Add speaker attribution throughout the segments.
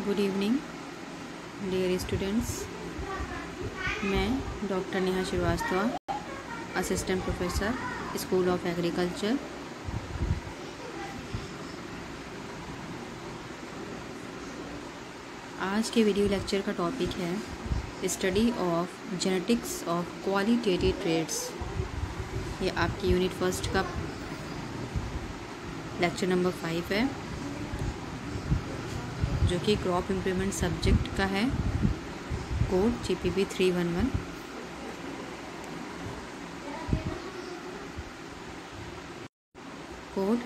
Speaker 1: Good evening dear students. मैं doctor Neha Srivastava, assistant professor, school of agriculture. आज के video lecture का टॉपिक है study of genetics of qualitative traits. ये आपकी यूनिट फर्स्ट का लेक्चर नंबर 5 है, जो कि क्रॉप इम्प्रूवमेंट सब्जेक्ट का है। Code GPP 311। Code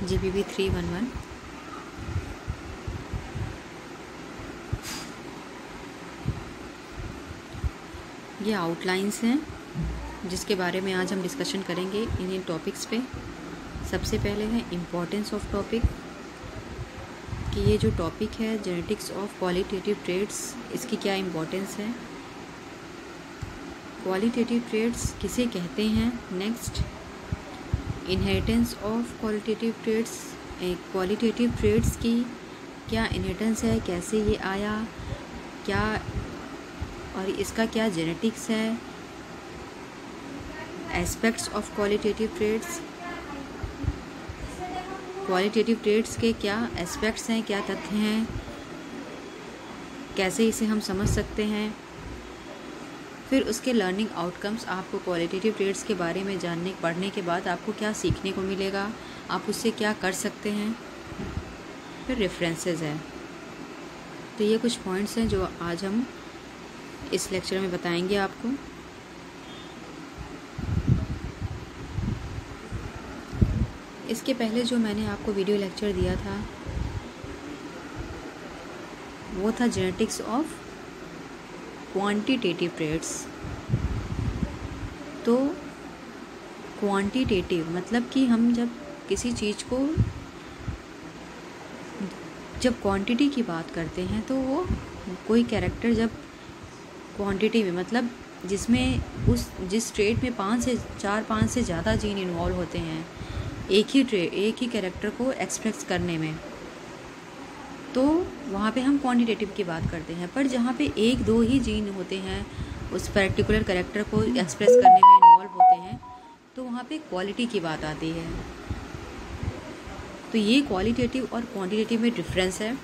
Speaker 1: GPP 311। ये आउटलाइंस हैं जिसके बारे में आज हम डिस्कशन करेंगे इन टॉपिक्स पे। सबसे पहले है इम्पोर्टेंस ऑफ टॉपिक, कि ये जो टॉपिक है जेनेटिक्स ऑफ क्वालिटेटिव ट्रेड्स, इसकी क्या इम्पोर्टेंस है, क्वालिटेटिव ट्रेड्स किसे कहते हैं। Next, inheritance of qualitative traits, qualitative traits की क्या इनहेरिटेंस है, कैसे ये आया, क्या और इसका क्या जेनेटिक्स है। Aspects of qualitative traits, qualitative traits के क्या एस्पेक्ट्स हैं, क्या तथ्य हैं, कैसे इसे हम समझ सकते हैं। फिर उसके लर्निंग आउटकम्स, आपको क्वालिटेटिव ट्रेड्स के बारे में पढ़ने के बाद आपको क्या सीखने को मिलेगा, आप उससे क्या कर सकते हैं। फिर रेफरेंसेस है। तो ये कुछ पॉइंट्स हैं जो आज हम इस लेक्चर में बताएंगे आपको। इसके पहले जो मैंने आपको वीडियो लेक्चर दिया था वो था जेनेटिक्स ऑफ क्वांटिटेटिव ट्रेड्स। तो क्वांटिटेटिव मतलब कि हम जब किसी चीज़ को जब क्वांटिटी की बात करते हैं तो वो कोई कैरेक्टर जब क्वांटिटी में मतलब जिस ट्रेड में 5 से ज़्यादा जीन इन्वॉल्व होते हैं एक ही कैरेक्टर को एक्सप्रेस करने में, तो वहाँ पे हम क्वांटिटेटिव की बात करते हैं। पर जहाँ पे 1-2 ही जीन होते हैं उस पर्टिकुलर कैरेक्टर को एक्सप्रेस करने में इन्वॉल्व होते हैं, तो वहाँ पे क्वालिटी की बात आती है। तो ये क्वालिटेटिव और क्वांटिटेटिव में डिफरेंस है।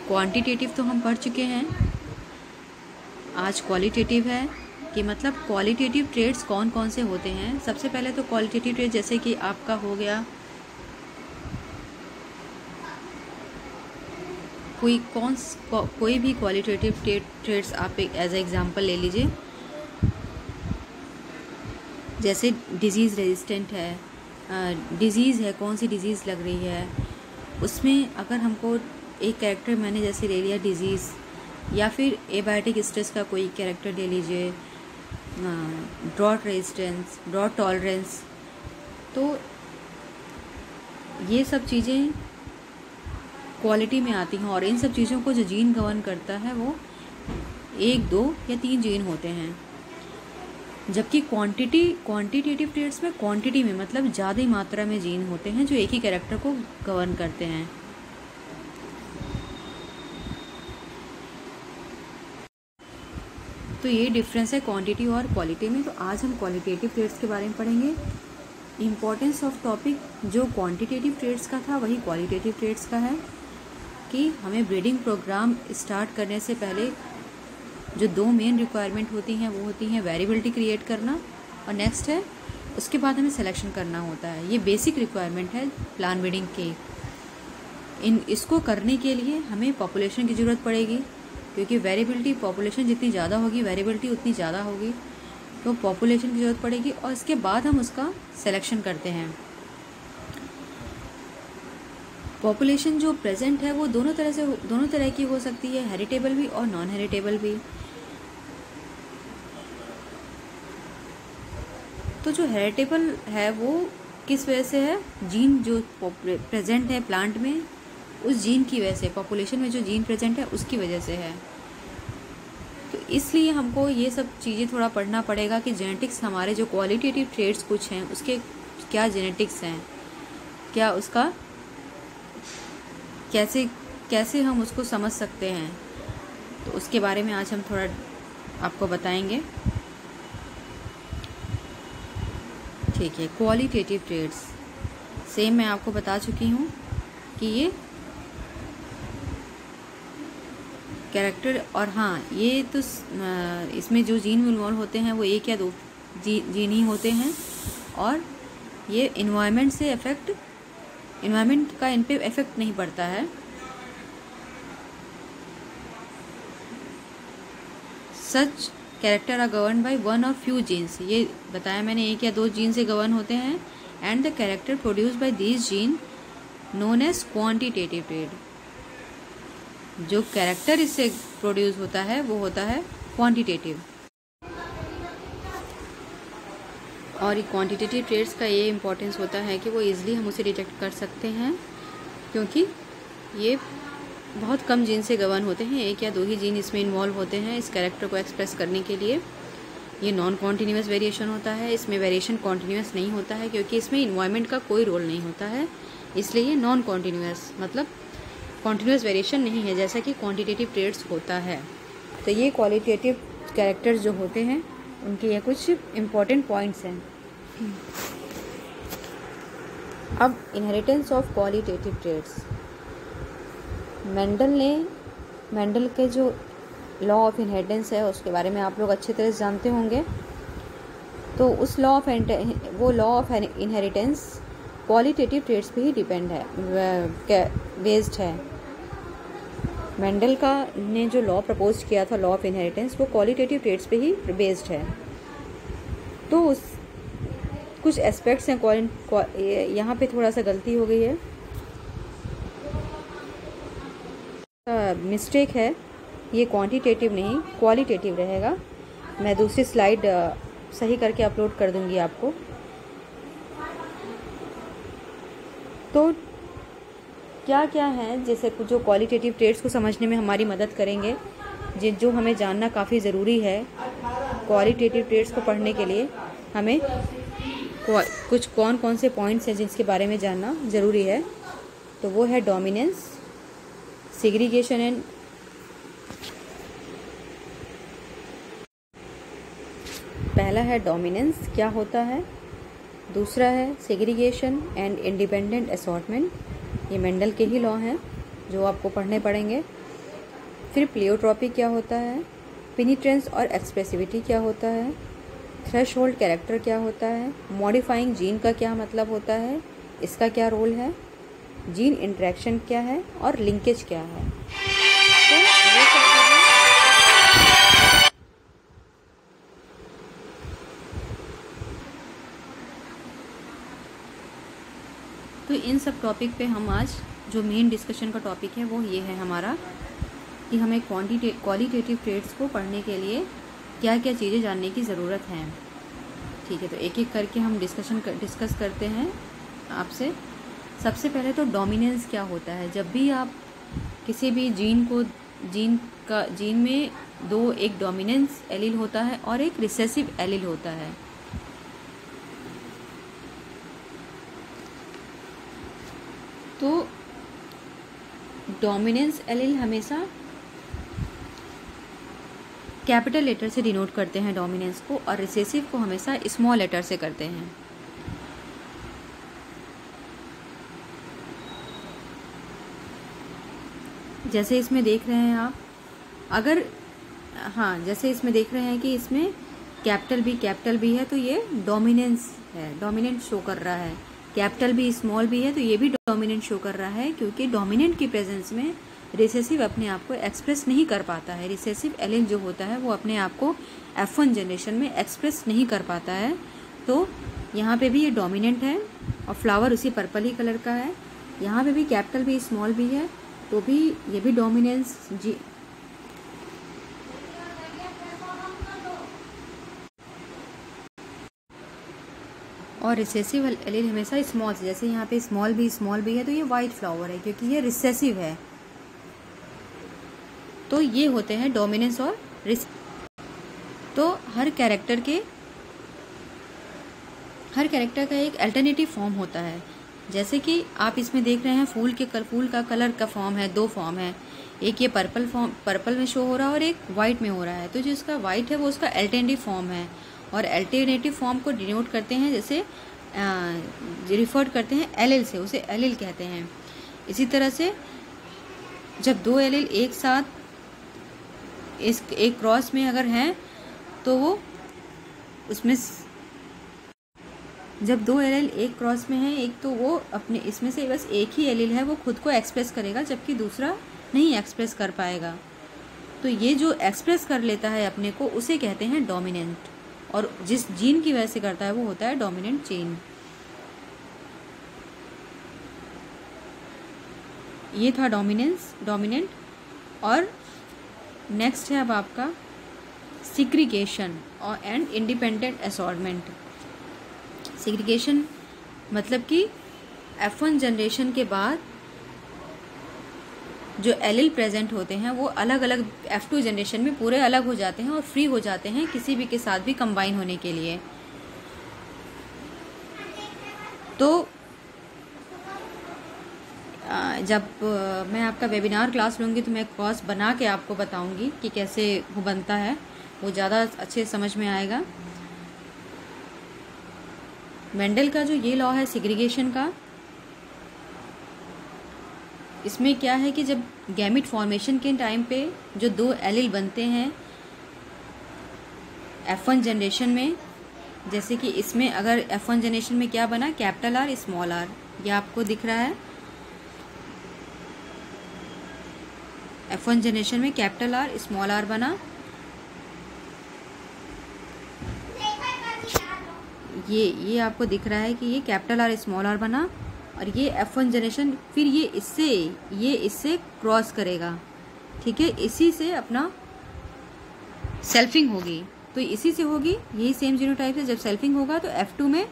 Speaker 1: क्वांटिटेटिव तो हम पढ़ चुके हैं, आज क्वालिटेटिव है कि मतलब क्वालिटेटिव ट्रेड्स कौन कौन से होते हैं। सबसे पहले तो क्वालिटेटिव ट्रेड जैसे कि आपका हो गया कोई भी क्वालिटेटिव ट्रेड्स आप एज एग्जांपल ले लीजिए। जैसे डिजीज़ रेजिस्टेंट है, डिजीज़ है, कौन सी डिजीज़ लग रही है, उसमें अगर हमको एक कैरेक्टर मैंने जैसे ले लिया डिजीज़, या फिर एबायोटिक स्ट्रेस का कोई कैरेक्टर ले लीजिए, ड्रॉट रेजिस्टेंस, ड्रॉट टॉलरेंस। तो ये सब चीज़ें क्वालिटी में आती हैं और इन सब चीज़ों को जो जीन गवर्न करता है वो 1, 2 या 3 जीन होते हैं। जबकि क्वांटिटेटिव ट्रेड्स में क्वांटिटी में मतलब ज़्यादा मात्रा में जीन होते हैं जो एक ही कैरेक्टर को गवर्न करते हैं। तो ये डिफरेंस है क्वांटिटी और क्वालिटी में। तो आज हम क्वालिटेटिव ट्रेड्स के बारे में पढ़ेंगे। इम्पोर्टेंस ऑफ टॉपिक जो क्वांटिटेटिव ट्रेड्स का था वही क्वालिटेटिव ट्रेड्स का है, कि हमें ब्रीडिंग प्रोग्राम स्टार्ट करने से पहले जो 2 मेन रिक्वायरमेंट होती हैं वो होती हैं वेरिएबिलिटी क्रिएट करना, और नेक्स्ट है उसके बाद हमें सिलेक्शन करना होता है। ये बेसिक रिक्वायरमेंट है प्लान ब्रीडिंग की। इसको करने के लिए हमें पॉपुलेशन की ज़रूरत पड़ेगी, क्योंकि वेरिएबिलिटी पॉपुलेशन जितनी ज़्यादा होगी वेरिएबिलिटी उतनी ज़्यादा होगी। तो पॉपुलेशन की ज़रूरत पड़ेगी और इसके बाद हम उसका सिलेक्शन करते हैं। पॉपुलेशन जो प्रेजेंट है वो दोनों तरह की हो सकती है, हेरिटेबल भी और नॉन हेरिटेबल भी। तो जो हेरिटेबल है वो किस वजह से है, जीन जो प्रेजेंट है प्लांट में उस जीन की वजह से, पॉपुलेशन में जो जीन प्रेजेंट है उसकी वजह से है। तो इसलिए हमको ये सब चीज़ें थोड़ा पढ़ना पड़ेगा कि जेनेटिक्स हमारे जो क्वालिटेटिव ट्रेड्स कुछ हैं उसके क्या जेनेटिक्स हैं, क्या उसका कैसे कैसे हम उसको समझ सकते हैं, तो उसके बारे में आज हम थोड़ा आपको बताएंगे। ठीक है, क्वालिटेटिव ट्रेड्स सेम मैं आपको बता चुकी हूँ कि ये कैरेक्टर, और हाँ ये तो इसमें जो जीन इन्वॉल्व होते हैं वो एक या दो जीन ही होते हैं, और ये इन्वायरमेंट का इन पे इफेक्ट नहीं पड़ता है। Such character are govern by one or few genes, ये बताया मैंने, एक या दो जीन से गवर्न होते हैं। And the character produce by these gene known as quantitative trait, जो कैरेक्टर इससे प्रोड्यूस होता है वो होता है क्वांटिटेटिव। और क्वांटिटेटिव ट्रेड्स का ये इम्पोर्टेंस होता है कि वो इजीली हम उसे डिटेक्ट कर सकते हैं, क्योंकि ये बहुत कम जीन से गवर्न होते हैं, एक या दो ही जीन इसमें इन्वॉल्व होते हैं इस कैरेक्टर को एक्सप्रेस करने के लिए। ये नॉन कॉन्टिन्यूस वेरिएशन होता है, इसमें वेरिएशन कॉन्टिन्यूस नहीं होता है, क्योंकि इसमें इन्वायरमेंट का कोई रोल नहीं होता है, इसलिए ये नॉन कॉन्टिन्यूस मतलब कॉन्टिन्यूस वेरिएशन नहीं है, जैसा कि क्वांटिटेटिव ट्रेड्स होता है। तो ये क्वालिटेटिव कैरेक्टर्स जो होते हैं उनके ये कुछ इम्पॉर्टेंट पॉइंट्स हैं। अब inheritance of qualitative traits, Mendel के जो लॉ ऑफ इनहेरिटेंस है उसके बारे में आप लोग अच्छी तरह से जानते होंगे। तो उस law of inheritance qualitative traits पे ही डिपेंड है, बेस्ड है। मेंडल का ने जो लॉ प्रपोज किया था, लॉ ऑफ इनहेरिटेंस, वो क्वालिटेटिव ट्रेड्स पे ही बेस्ड है। तो उस कुछ एस्पेक्ट्स हैं, यहाँ पे थोड़ा सा गलती हो गई है, मिस्टेक है, ये क्वांटिटेटिव नहीं क्वालिटेटिव रहेगा। मैं दूसरी स्लाइड सही करके अपलोड कर दूंगी आपको। तो क्या क्या है जैसे जो क्वालिटेटिव ट्रेड्स को समझने में हमारी मदद करेंगे, जो हमें जानना काफ़ी ज़रूरी है। क्वालिटेटिव ट्रेड्स को पढ़ने के लिए हमें कुछ कौन कौन से पॉइंट्स हैं जिसके बारे में जानना ज़रूरी है। तो वो है डोमिनेंस, सेग्रीगेशन एंड पहला है डोमिनेंस क्या होता है, दूसरा है सेग्रीगेशन एंड इंडिपेंडेंट असॉर्टमेंट, ये मेंडल के ही लॉ हैं जो आपको पढ़ने पड़ेंगे। फिर प्लेयोट्रॉपी क्या होता है, पेनिट्रेंस और एक्सप्रेसिविटी क्या होता है, थ्रेशहोल्ड कैरेक्टर क्या होता है, मॉडिफाइंग जीन का क्या मतलब होता है, इसका क्या रोल है, जीन इंटरेक्शन क्या है और लिंकेज क्या है। तो इन सब टॉपिक पे हम आज जो मेन डिस्कशन का टॉपिक है वो ये है हमारा कि हमें क्वालिटेटिव ट्रेड्स को पढ़ने के लिए क्या क्या चीज़ें जानने की ज़रूरत है। ठीक है, तो एक एक करके हम डिस्कस करते हैं आपसे। सबसे पहले तो डोमिनेंस क्या होता है। जब भी आप किसी भी जीन में एक डोमिनेंस एलील होता है और एक रिसेसिव एलील होता है। तो डोमिनेंस एलील हमेशा कैपिटल लेटर से डिनोट करते हैं डोमिनेंस को, और रिसेसिव को हमेशा स्मॉल लेटर से करते हैं। जैसे इसमें देख रहे हैं आप, जैसे इसमें देख रहे हैं कि इसमें कैपिटल भी है तो ये डोमिनेंस है, डोमिनेंट शो कर रहा है। कैपिटल भी स्मॉल भी है तो ये भी डोमिनेंट शो कर रहा है, क्योंकि डोमिनेंट की प्रेजेंस में रिसेसिव अपने आप को एक्सप्रेस नहीं कर पाता है। रिसेसिव एलील जो होता है वो अपने आप को F1 जनरेशन में एक्सप्रेस नहीं कर पाता है। तो यहाँ पे भी ये डोमिनेंट है और फ्लावर उसी पर्पल ही कलर का है। यहाँ पे भी कैपिटल भी स्मॉल भी है तो भी ये भी डोमिनेंस जी। और रिसेसिव एलील हमेशा स्मॉल, जैसे यहाँ पे स्मॉल भी है तो ये वाइट फ्लावर है क्योंकि ये रिसेसिव है। तो ये होते हैं डोमिनेंस और तो हर कैरेक्टर का एक अल्टरनेटिव फॉर्म होता है। जैसे कि आप इसमें देख रहे हैं फूल का कलर का फॉर्म है, दो फॉर्म है, एक ये पर्पल में शो हो रहा है और एक वाइट में हो रहा है। तो जो इसका वाइट है वो उसका अल्टरनेटिव फॉर्म है, और अल्टरनेटिव फॉर्म को डिनोट करते हैं जैसे रिफर्ड करते हैं एलिल से, उसे एलिल कहते हैं। इसी तरह से जब दो एलिल एक साथ एक क्रॉस में अगर हैं तो वो उसमें जब दो एलिल एक क्रॉस में है एक, तो वो अपने इसमें से बस एक ही एलिल है वो खुद को एक्सप्रेस करेगा, जबकि दूसरा नहीं एक्सप्रेस कर पाएगा। तो ये जो एक्सप्रेस कर लेता है अपने को उसे कहते हैं डोमिनेंट, और जिस जीन की वजह से करता है वो होता है डोमिनेंट जीन। ये था डोमिनेंट। और नेक्स्ट है अब आपका सिग्रीगेशन और एंड इंडिपेंडेंट असॉर्टमेंट। सिग्रीगेशन मतलब कि F1 जनरेशन के बाद जो एलिल प्रेजेंट होते हैं वो अलग अलग F2 जनरेशन में पूरे अलग हो जाते हैं और फ्री हो जाते हैं किसी भी के साथ भी कंबाइन होने के लिए। तो जब मैं आपका वेबिनार क्लास लूँगी तो मैं क्रॉस बना के आपको बताऊँगी कि कैसे वो बनता है, वो ज़्यादा अच्छे समझ में आएगा। मेंडल का जो ये लॉ है सिग्रीगेशन का, इसमें क्या है कि जब गैमिट फॉर्मेशन के टाइम पे जो दो एलिल बनते हैं F1 जनरेशन में, जैसे कि इसमें अगर F1 जनरेशन में क्या बना, कैपिटल आर स्मॉल आर, ये आपको दिख रहा है। F1 जनरेशन में कैपिटल आर स्मॉल आर बना, ये आपको दिख रहा है कि ये कैपिटल आर स्मॉल आर बना, और ये F1 जनरेशन फिर ये इससे क्रॉस करेगा, ठीक है। इसी से अपना सेल्फिंग होगी, तो इसी से होगी, यही सेम जीनोटाइप है। जब सेल्फिंग होगा तो F2 में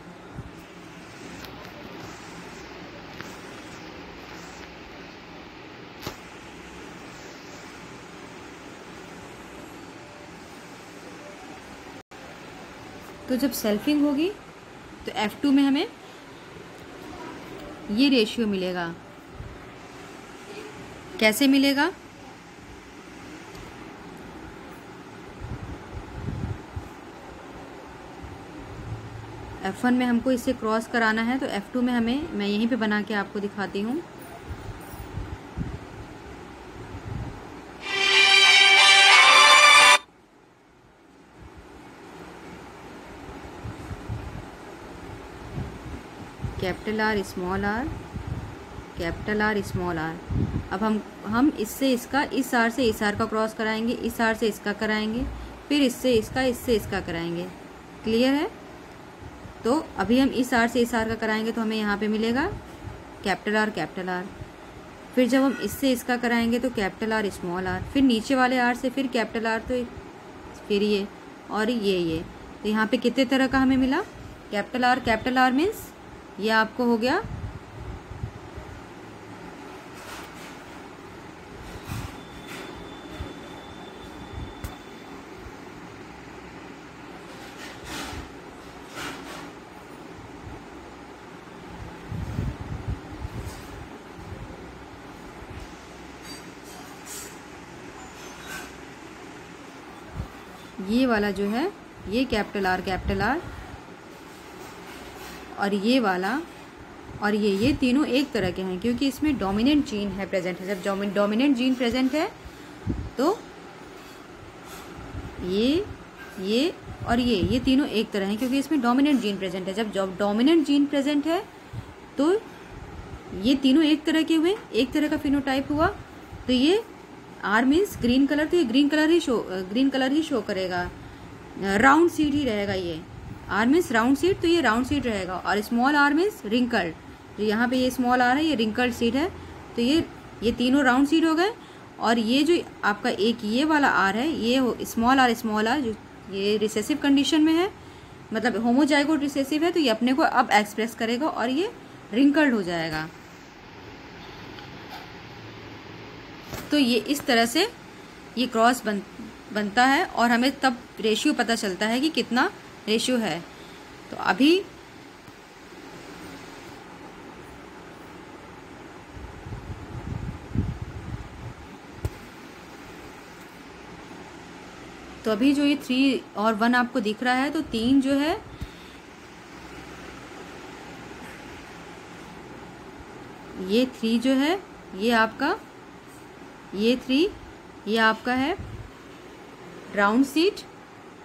Speaker 1: जब सेल्फिंग होगी तो F2 में हमें ये रेशियो मिलेगा। कैसे मिलेगा, F1 में हमको इससे क्रॉस कराना है तो F2 में हमें, मैं यहीं पे बना के आपको दिखाती हूँ। Capital R small R, capital R small R. अब हम इससे इसका, इस आर से इस आर का क्रॉस कराएंगे, इस आर से इसका कराएंगे, फिर इससे इसका कराएंगे। क्लियर है? तो अभी हम इस आर से इस आर का कराएंगे तो हमें यहाँ पे मिलेगा कैपिटल आर। फिर जब हम इससे इसका कराएंगे तो कैपिटल आर स्मॉल आर, फिर नीचे वाले आर से फिर कैपिटल आर, तो फिर ये और ये। तो यहाँ पे कितने तरह का हमें मिला, कैपिटल आर मीन्स ये आपको हो गया ये वाला जो है ये कैपिटल आर, और ये वाला और ये तीनों एक तरह के हैं क्योंकि इसमें डोमिनेंट जीन है प्रेजेंट है। जब डोमिनेंट जीन प्रेजेंट है तो ये और ये तीनों एक तरह हैं क्योंकि इसमें डोमिनेंट जीन प्रेजेंट है। जब डोमिनेंट जीन प्रेजेंट है तो ये तीनों एक तरह के हुए, एक तरह का फिनोटाइप हुआ। तो ये आर मीन्स ग्रीन कलर, तो ये ग्रीन कलर ही शो करेगा, राउंड सीड ही रहेगा। ये आर मीन्स राउंड सीड, तो ये राउंड सीड रहेगा। और स्मॉल आर मीन्स रिंकल्ड, तो यहाँ पे ये स्मॉल आर है, ये रिंकल्ड सीड है। तो ये तीनों राउंड सीड हो गए। और ये जो आपका एक ये वाला आर है, ये स्मॉल आर जो ये रिसेसिव कंडीशन में है, मतलब होमोजाइगोट रिसेसिव है, तो ये अपने को अब एक्सप्रेस करेगा और ये रिंकल्ड हो जाएगा। तो ये इस तरह से ये क्रॉस बनता है और हमें तब रेशियो पता चलता है कि कितना रेशियो है। तो अभी तो अभी जो ये 3 और 1 आपको दिख रहा है, तो 3 जो है ये 3 जो है ये आपका, ये 3 ये आपका है राउंड सीट,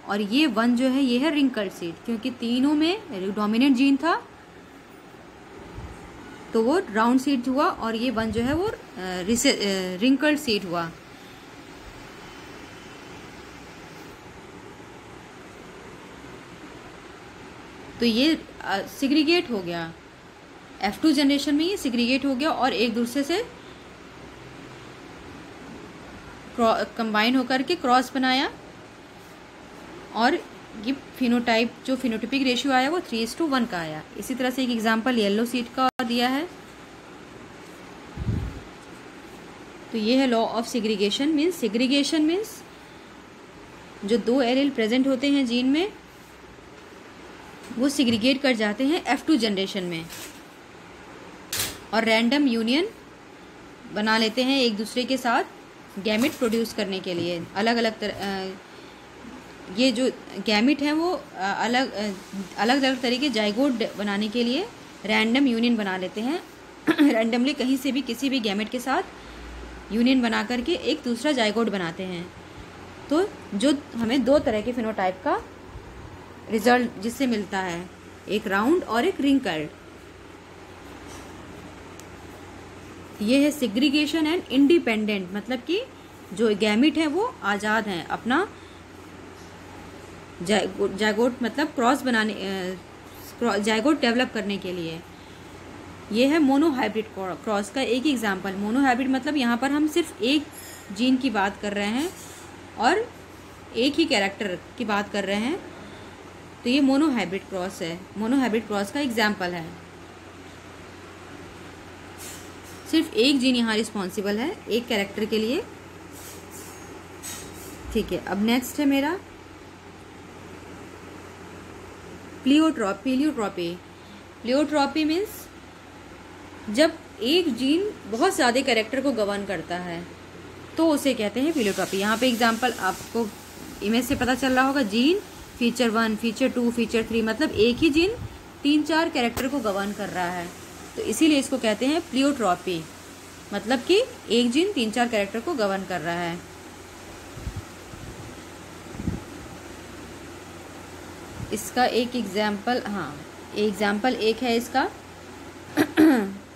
Speaker 1: और ये 1 जो है ये है रिंकल्ड सीट, क्योंकि तीनों में डोमिनेंट जीन था तो वो राउंड सीट हुआ, और ये 1 जो है वो रिंकल्ड सीट हुआ। तो ये सिग्रीगेट हो गया, F2 जनरेशन में ये सिग्रीगेट हो गया और एक दूसरे से कंबाइन होकर के क्रॉस बनाया, और ये फिनोटाइप जो फिनोटाइपिक रेशियो आया वो 3:1 का आया। इसी तरह से एक एग्जांपल येलो सीट का दिया है। तो ये है लॉ ऑफ सिग्रीगेशन। मीन्स जो 2 एलील प्रेजेंट होते हैं जीन में वो सिग्रीगेट कर जाते हैं F2 जनरेशन में, और रैंडम यूनियन बना लेते हैं एक दूसरे के साथ गैमेट प्रोड्यूस करने के लिए। अलग अलग ये जो गैमेट हैं वो अलग अलग तरीके जाइगोट बनाने के लिए रैंडम यूनियन बना लेते हैं। रैंडमली कहीं से भी किसी भी गैमेट के साथ यूनियन बना करके एक दूसरा जाइगोट बनाते हैं। तो जो हमें 2 तरह के फिनोटाइप का रिजल्ट जिससे मिलता है, एक राउंड और एक रिंकल्ड। ये है सिग्रीगेशन एंड इंडिपेंडेंट, मतलब कि जो गैमेट है वो आज़ाद हैं अपना जाइगोट मतलब क्रॉस बनाने, जाइगोट डेवलप करने के लिए। ये है मोनोहाइब्रिड क्रॉस का एक एग्जांपल। मोनोहाइब्रिड मतलब यहाँ पर हम सिर्फ एक जीन की बात कर रहे हैं और एक ही कैरेक्टर की बात कर रहे हैं, तो ये मोनोहाइब्रिड क्रॉस है। मोनोहाइब्रिड क्रॉस का एग्जांपल है। सिर्फ एक जीन यहाँ रिस्पॉन्सिबल है एक कैरेक्टर के लिए। ठीक है, अब नेक्स्ट है मेरा प्लियोट्रॉपी। प्लियोट्रॉपी मीन्स जब एक जीन बहुत ज़्यादा कैरेक्टर को गवर्न करता है तो उसे कहते हैं प्लियोट्रॉपी। यहाँ पे एग्जांपल आपको इमेज से पता चल रहा होगा, जीन फीचर 1, फीचर 2, फीचर 3, मतलब एक ही जीन 3-4 कैरेक्टर को गवर्न कर रहा है, तो इसीलिए इसको कहते हैं प्लियोट्रॉपी, मतलब कि एक जीन 3-4 कैरेक्टर को गवर्न कर रहा है। इसका एक एग्जाम्पल, एग्जाम्पल एक है इसका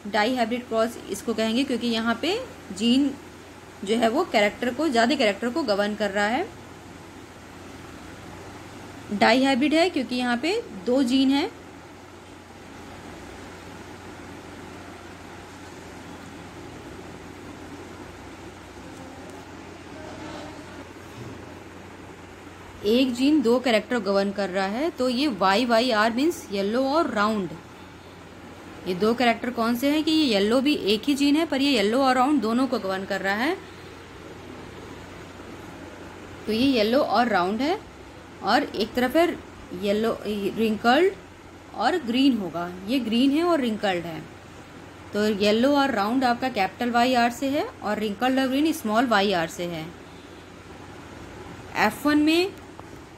Speaker 1: डाई हाइब्रिड क्रॉस इसको कहेंगे, क्योंकि यहाँ पे जीन जो है वो ज़्यादा कैरेक्टर को गवर्न कर रहा है। डाई हाइब्रिड है क्योंकि यहाँ पे 2 जीन है, एक जीन 2 कैरेक्टर गवर्न कर रहा है। तो ये YYR मीन्स येलो और राउंड। ये 2 कैरेक्टर कौन से हैं कि ये येलो भी एक ही जीन है पर ये येलो और राउंड दोनों को गवर्न कर रहा है। तो ये येलो और राउंड है, और एक तरफ है येलो रिंकल्ड और ग्रीन होगा। ये ग्रीन है और रिंकल्ड है। तो येलो और राउंड आपका कैपिटल YR से है और रिंकल्ड और ग्रीन स्मॉल YR से है। F1 में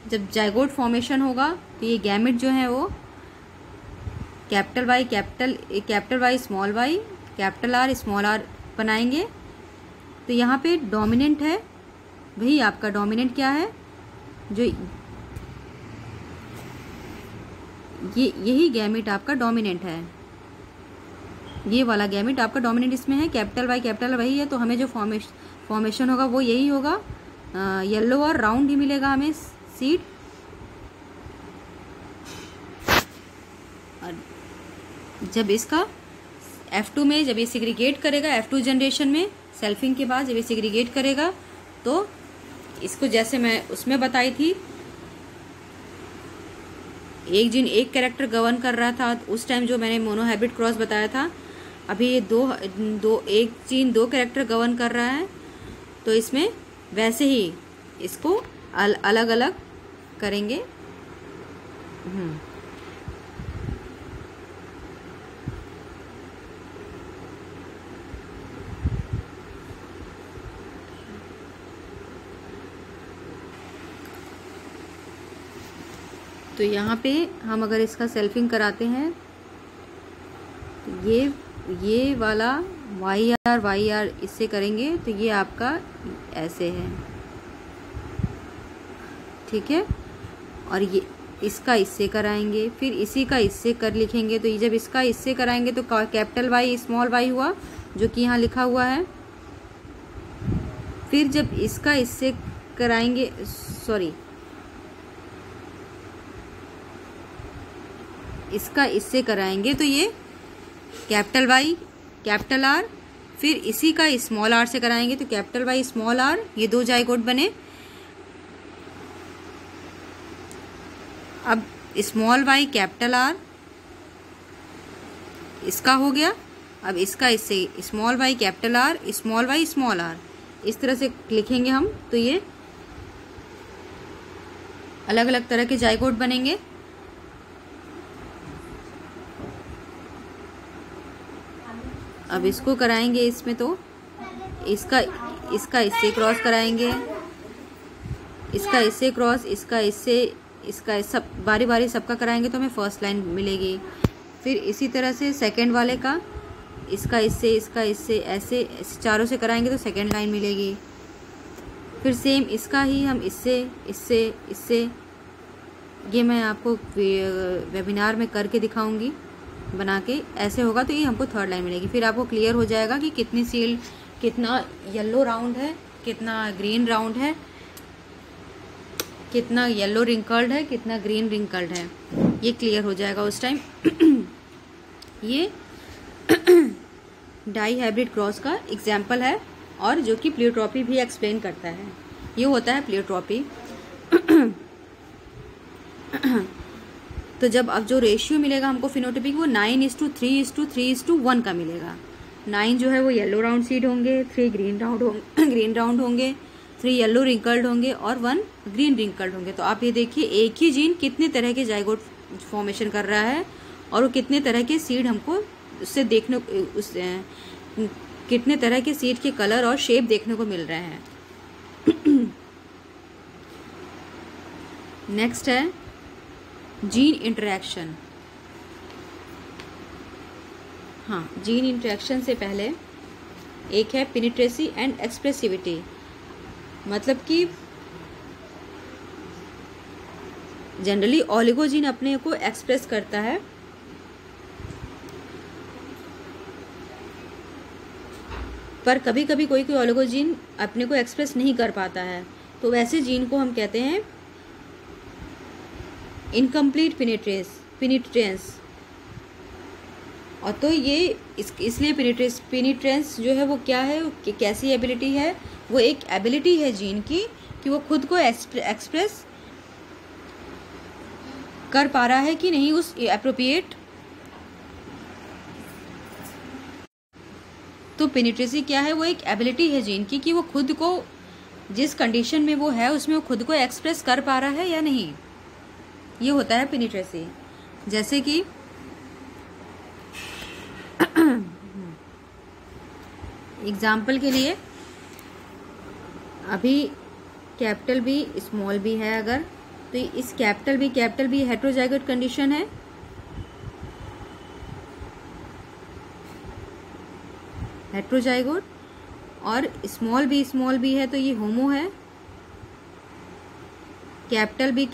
Speaker 1: जब जाइगोट फॉर्मेशन होगा तो ये गैमेट जो है वो capital Y small y, capital R small r बनाएंगे। तो यहाँ पे डोमिनेंट है, वही आपका डोमिनेंट क्या है, जो यही गैमेट आपका डोमिनेंट है। ये वाला गैमेट आपका डोमिनेंट इसमें है, कैपिटल Y वही है, तो हमें जो फॉर्मेशन होगा वो यही होगा। येलो और राउंड ही मिलेगा हमें सीड। और जब इसका F2 में जब ये सिग्रीगेट करेगा, F2 जनरेशन में सेल्फिंग के बाद जब ये सिग्रीगेट करेगा तो इसको जैसे मैं उसमें बताई थी, एक जीन एक कैरेक्टर गवर्न कर रहा था उस टाइम जो मैंने मोनोहाइब्रिड क्रॉस बताया था। अभी ये एक जीन 2 कैरेक्टर गवर्न कर रहा है, तो इसमें वैसे ही इसको अलग अलग करेंगे। तो यहाँ पे हम अगर इसका सेल्फिंग कराते हैं तो ये वाला वाई आर इससे करेंगे तो ये आपका ऐसे है, ठीक है। और ये इसका इससे कराएंगे, फिर इसी का इससे कर लिखेंगे। तो ये जब इसका इससे कराएंगे तो कैपिटल वाई स्मॉल वाई हुआ, जो कि यहाँ लिखा हुआ है। फिर जब इसका इससे कराएंगे, सॉरी, इसका इससे कराएंगे तो ये कैपिटल वाई कैपिटल आर, फिर इसी का स्मॉल आर से कराएंगे तो कैपिटल वाई स्मॉल आर, ये दो जाइगोट बने। अब स्मॉल वाई कैपिटल आर इसका हो गया। अब इसका इससे small Y capital R small Y small R, इस तरह से लिखेंगे हम। तो ये अलग अलग तरह के जाइगोट बनेंगे। अब इसको कराएंगे इसमें, तो इसका इससे क्रॉस कराएंगे, इसका इससे क्रॉस, इसका सब बारी बारी सबका कराएंगे तो हमें फर्स्ट लाइन मिलेगी। फिर इसी तरह से सेकंड वाले का इसका इससे ऐसे चारों से कराएंगे तो सेकंड लाइन मिलेगी। फिर सेम इसका ही हम इससे ये मैं आपको वेबिनार में करके दिखाऊंगी बना के, ऐसे होगा तो ये हमको थर्ड लाइन मिलेगी। फिर आपको क्लियर हो जाएगा कि कितनी सील, कितना येलो राउंड है, कितना ग्रीन राउंड है, कितना येलो रिंकल्ड है, कितना ग्रीन रिंकल्ड है, ये क्लियर हो जाएगा उस टाइम। ये डाई हाइब्रिड क्रॉस का एग्जाम्पल है और जो कि प्लियोट्रॉपी भी एक्सप्लेन करता है। ये होता है प्लियोट्रॉपी। तो जब अब जो रेशियो मिलेगा हमको फिनोटाइपिक, वो 9:3:3:1 का मिलेगा। 9 जो है वो येलो राउंड सीड होंगे, 3 ग्रीन राउंड होंगे, 3 येलो रिंकल्ड होंगे और 1 ग्रीन रिंकल्ड होंगे। तो आप ये देखिए एक ही जीन कितने तरह के जाइगोट फॉर्मेशन कर रहा है और वो कितने तरह के सीड हमको उससे देखने, कितने तरह के सीड के कलर और शेप देखने को मिल रहे हैं। नेक्स्ट है जीन इंटरेक्शन। हाँ, जीन इंटरेक्शन से पहले एक है पेनिट्रेसी एंड एक्सप्रेसिविटी। मतलब कि जनरली ओलिगोजीन अपने को एक्सप्रेस करता है, पर कभी कभी कोई ओलिगोजीन अपने को एक्सप्रेस नहीं कर पाता है, तो वैसे जीन को हम कहते हैं इनकम्प्लीट पेनिट्रेंस। और तो ये इसलिए पेनिट्रेंस जो है वो क्या है, कैसी एबिलिटी है, वो एक एबिलिटी है जीन की कि वो खुद को एक्सप्रेस कर पा रहा है कि नहीं उस एप्रोप्रिएट। तो पेनिट्रेसी क्या है, वो एक एबिलिटी है जीन की कि वो खुद को जिस कंडीशन में वो है उसमें वो खुद को एक्सप्रेस कर पा रहा है या नहीं, ये होता है पेनिट्रेसी। जैसे कि एग्जाम्पल के लिए अभी कैपिटल बी स्मॉल बी है अगर, तो इस कैपिटल बी हेट्रोजाइगोट कंडीशन है, हेट्रोजाइगोट, और स्मॉल बी है तो ये होमो है, कैपिटल बी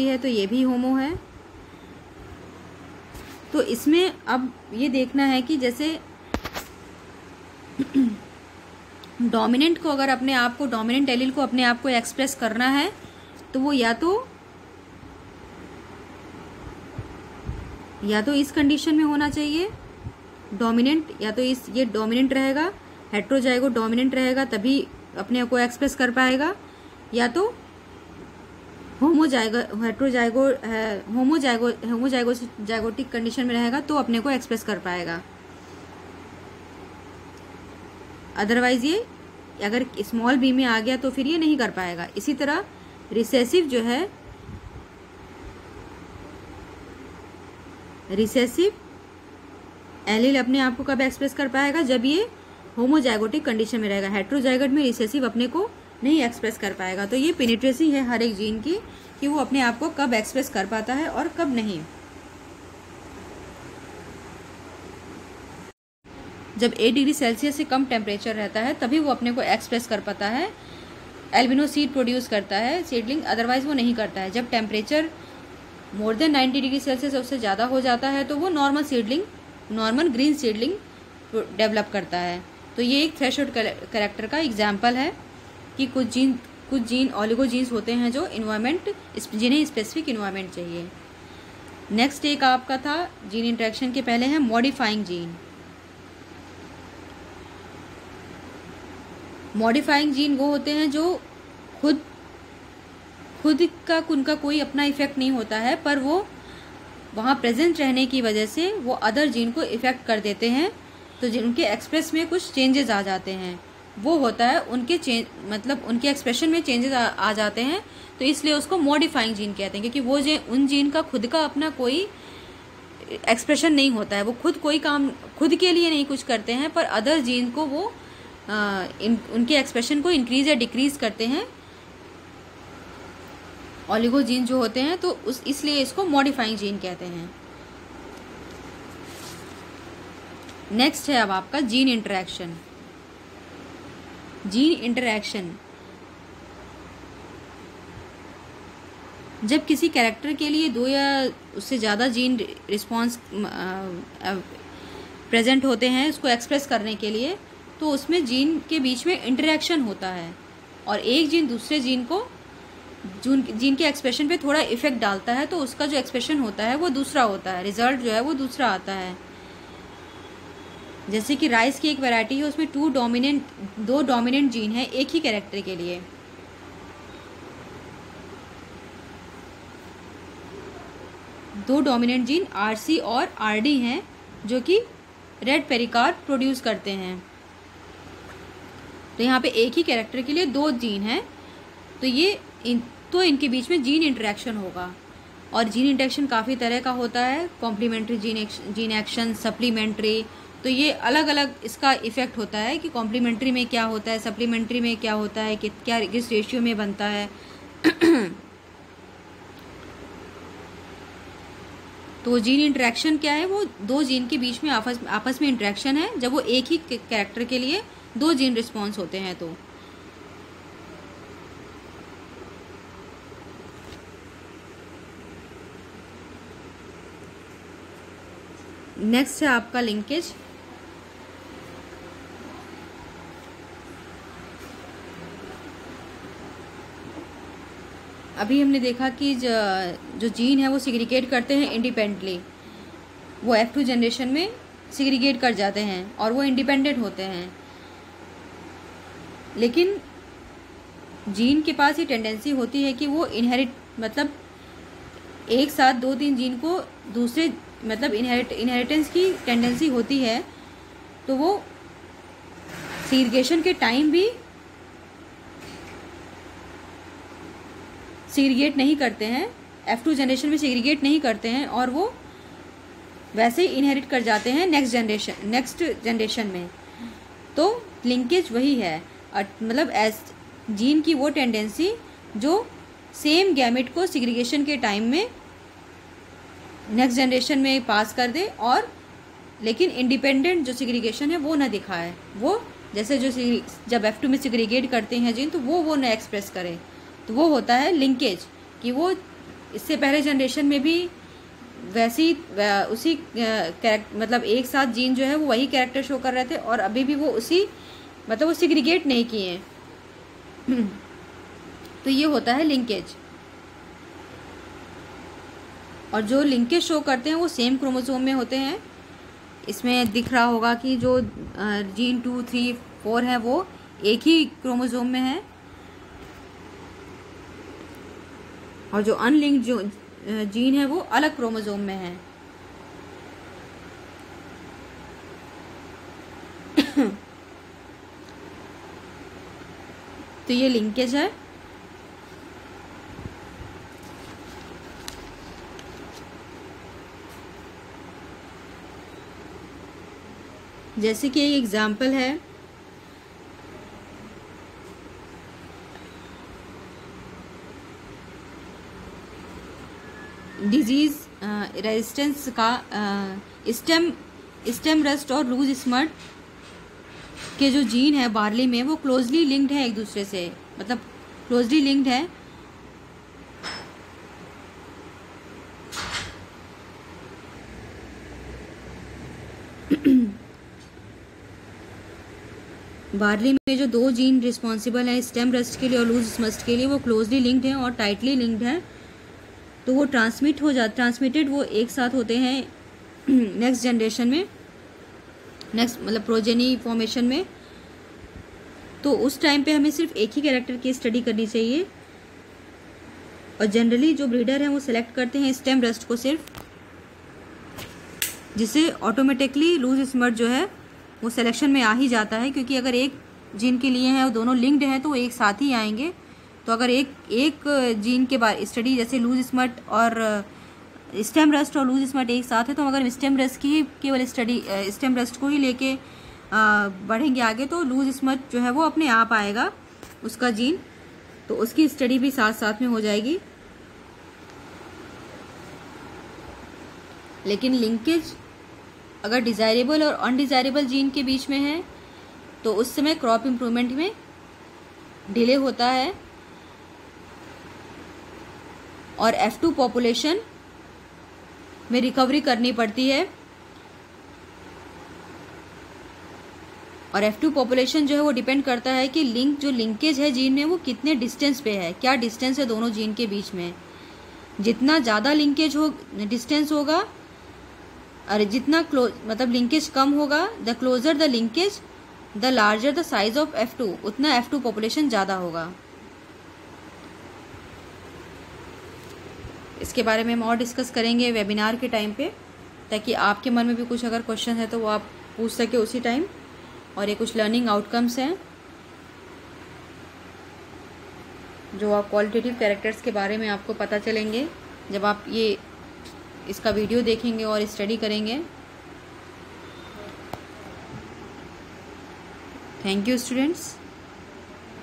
Speaker 1: है तो ये भी होमो है। तो इसमें अब ये देखना है कि जैसे डोमिनेंट को अगर अपने आप को, डोमिनेंट एलील को अपने आप को एक्सप्रेस करना है तो वो या तो इस कंडीशन में होना चाहिए डोमिनेंट, या तो ये डोमिनेंट रहेगा, हेट्रोजाइगोट डोमिनेंट रहेगा तभी अपने को एक्सप्रेस कर पाएगा, या तो होमोजाइगोटिक कंडीशन में रहेगा तो अपने को एक्सप्रेस कर पाएगा। अदरवाइज ये अगर स्मॉल बी में आ गया तो फिर ये नहीं कर पाएगा। इसी तरह रिसेसिव जो है, रिसेसिव एलील अपने आप को कब एक्सप्रेस कर पाएगा, जब ये होमोजाइगोटिक कंडीशन में रहेगा। हेट्रोजाइगोट में रिसेसिव अपने को नहीं एक्सप्रेस कर पाएगा। तो ये पेनिट्रेसी है हर एक जीन की कि वो अपने आप को कब एक्सप्रेस कर पाता है और कब नहीं। जब 8 डिग्री सेल्सियस से कम टेम्परेचर रहता है तभी वो अपने को एक्सप्रेस कर पाता है, एल्बिनो सीड प्रोड्यूस करता है सीडलिंग, अदरवाइज वो नहीं करता है। जब temperature more than 90 degree Celsius उससे ज़्यादा हो जाता है तो वो normal seedling, normal green seedling develop करता है। तो ये एक थ्रेशोल्ड कैरेक्टर का एग्जाम्पल है कि कुछ जीन ऑलिगो जीन्स होते हैं जो इन्वायरमेंट, जिन्हें स्पेसिफिक इन्वायरमेंट चाहिए। नेक्स्ट एक आपका था जीन इंटरेक्शन के पहले है मॉडिफाइंग जीन। मॉडिफाइंग जीन वो होते हैं जो खुद का उनका कोई अपना इफेक्ट नहीं होता है, पर वो वहाँ प्रेजेंट रहने की वजह से वो अदर जीन को इफेक्ट कर देते हैं, तो उनके एक्सप्रेस में कुछ चेंजेस आ जाते हैं। वो होता है उनके मतलब उनके एक्सप्रेशन में चेंजेस आ जाते हैं, तो इसलिए उसको मॉडिफाइंग जीन कहते हैं, क्योंकि वो उन जीन का खुद का अपना कोई एक्सप्रेशन नहीं होता है। वो खुद कोई काम खुद के लिए नहीं कुछ करते हैं, पर अदर जीन को वो उनके एक्सप्रेशन को इंक्रीज या डिक्रीज करते हैं, ऑलिगो जीन जो होते हैं। तो इसलिए इसको मॉडिफाइंग जीन कहते हैं। नेक्स्ट है अब आपका जीन इंटरेक्शन। जीन इंटरेक्शन जब किसी कैरेक्टर के लिए 2 या उससे ज़्यादा जीन रिस्पॉन्स प्रेजेंट होते हैं उसको एक्सप्रेस करने के लिए, तो उसमें जीन के बीच में इंटरेक्शन होता है और एक जीन दूसरे जीन को जीन के एक्सप्रेशन पे थोड़ा इफेक्ट डालता है, तो उसका जो एक्सप्रेशन होता है वो दूसरा होता है, रिजल्ट जो है वो दूसरा आता है। जैसे कि राइस की एक वैरायटी है, उसमें 2 डोमिनेंट जीन है एक ही कैरेक्टर के लिए। दो डोमिनेंट जीन RC और RD हैं जो कि रेड पेरिकार्प प्रोड्यूस करते हैं। तो यहाँ पे एक ही कैरेक्टर के लिए 2 जीन हैं, तो इनके बीच में जीन इंटरेक्शन होगा। और जीन इंटरेक्शन काफ़ी तरह का होता है, कॉम्प्लीमेंट्री जीन एक्शन, सप्लीमेंट्री। तो ये अलग अलग इसका इफेक्ट होता है कि कॉम्प्लीमेंट्री में क्या होता है, सप्लीमेंट्री में क्या होता है, कि क्या किस रेशियो में बनता है। तो जीन इंटरेक्शन क्या है, वो 2 जीन के बीच में आपस में इंटरेक्शन है जब वो एक ही कैरेक्टर के लिए 2 जीन रिस्पॉन्स होते हैं। तो नेक्स्ट है आपका लिंकेज। अभी हमने देखा कि जो जीन है वो सिग्रीगेट करते हैं इंडिपेंडेंटली, वो F2 जनरेशन में सिग्रीगेट कर जाते हैं और वो इंडिपेंडेंट होते हैं। लेकिन जीन के पास ये टेंडेंसी होती है कि वो मतलब एक साथ 2-3 जीन को दूसरे मतलब इनहेरिटेंस की टेंडेंसी होती है, तो वो सिग्रीगेशन के टाइम भी सिग्रीगेट नहीं करते हैं, F2 जनरेशन में सिग्रीगेट नहीं करते हैं और वो वैसे ही इनहेरिट कर जाते हैं नेक्स्ट जनरेशन में। तो लिंकेज वही है, मतलब जीन की वो टेंडेंसी जो सेम गैमेट को सिग्रीगेशन के टाइम में नेक्स्ट जनरेशन में पास कर दे, और लेकिन इंडिपेंडेंट जो सिग्रीगेशन है वो ना दिखाए। वो जैसे जब F2 में सिग्रीगेट करते हैं जीन तो वो ना एक्सप्रेस करे, तो वो होता है लिंकेज, कि वो इससे पहले जनरेशन में भी वैसी उसी मतलब एक साथ जीन जो है वो वही कैरेक्टर शो कर रहे थे और अभी भी वो उसी मतलब वो सिग्रीगेट नहीं किए। तो ये होता है लिंकेज। और जो लिंकेज शो करते हैं वो सेम क्रोमोसोम में होते हैं। इसमें दिख रहा होगा कि जो जीन 2, 3, 4 है वो एक ही क्रोमोसोम में है, और जो अनलिंक्ड जो जीन है वो अलग क्रोमोसोम में है। तो ये लिंकेज है। जैसे कि एक एग्जाम्पल है डिजीज रेजिस्टेंस का स्टेम रस्ट और लूज स्मट के जो जीन है बार्ली में वो क्लोजली लिंक्ड है एक दूसरे से, मतलब क्लोजली लिंक्ड है। बार्ली में जो दो जीन रिस्पॉन्सिबल हैं स्टेम रस्ट के लिए और लूज स्मस्ट के लिए वो क्लोजली लिंक्ड हैं और टाइटली लिंक्ड हैं, तो वो ट्रांसमिटेड वो एक साथ होते हैं नेक्स्ट जनरेशन में, नेक्स्ट मतलब प्रोजेनी फॉर्मेशन में। तो उस टाइम पे हमें सिर्फ एक ही कैरेक्टर की स्टडी करनी चाहिए और जनरली जो ब्रीडर हैं वो सिलेक्ट करते हैं स्टेम रस्ट को सिर्फ, जिससे ऑटोमेटिकली लूज स्मट जो है वो सिलेक्शन में आ ही जाता है, क्योंकि अगर एक जीन के लिए हैं वो दोनों लिंक्ड हैं तो वो एक साथ ही आएंगे। तो अगर एक जीन के बारे स्टडी जैसे लूज स्मट और स्टेम रस्ट और लूज स्मट एक साथ है, तो अगर स्टेम रस्ट की केवल स्टडी स्टेम रस्ट को ही लेके बढ़ेंगे आगे तो लूज स्मट जो है वो अपने आप आएगा उसका जीन, तो उसकी स्टडी भी साथ साथ में हो जाएगी। लेकिन लिंकेज अगर डिज़ायरेबल और अनडिज़ायरेबल जीन के बीच में है तो उस समय क्रॉप इम्प्रूवमेंट में डिले होता है और F2 पॉपुलेशन में रिकवरी करनी पड़ती है। और F2 पॉपुलेशन जो है वो डिपेंड करता है कि लिंकेज है जीन में वो कितने डिस्टेंस पे है, क्या डिस्टेंस है दोनों जीन के बीच में। जितना ज़्यादा लिंकेज डिस्टेंस होगा और जितना मतलब लिंकेज कम होगा, the closer the linkage the larger the size of F2, उतना F2 पॉपुलेशन ज़्यादा होगा। इसके बारे में हम और डिस्कस करेंगे वेबिनार के टाइम पे, ताकि आपके मन में भी कुछ अगर क्वेश्चन है तो वो आप पूछ सके उसी टाइम। और ये कुछ लर्निंग आउटकम्स हैं जो आप क्वालिटेटिव कैरेक्टर्स के बारे में आपको पता चलेंगे जब आप ये इसका वीडियो देखेंगे और स्टडी करेंगे। Thank you students.